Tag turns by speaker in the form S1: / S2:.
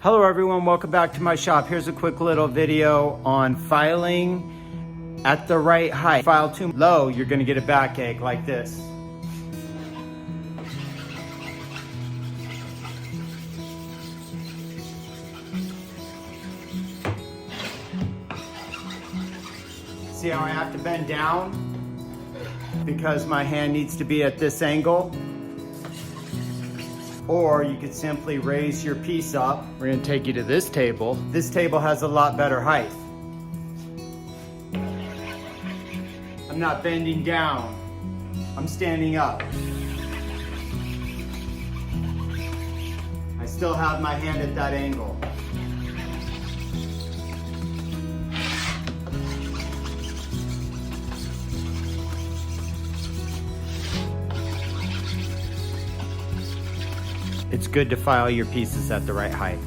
S1: Hello everyone, welcome back to my shop. Here's a quick little video on filing at the right height. File too low, you're gonna get a backache like this. See how I have to bend down? Because my hand needs to be at this angle. Or you could simply raise your piece up. We're gonna take you to this table. This table has a lot better height. I'm not bending down. I'm standing up. I still have my hand at that angle. It's good to file your pieces at the right height.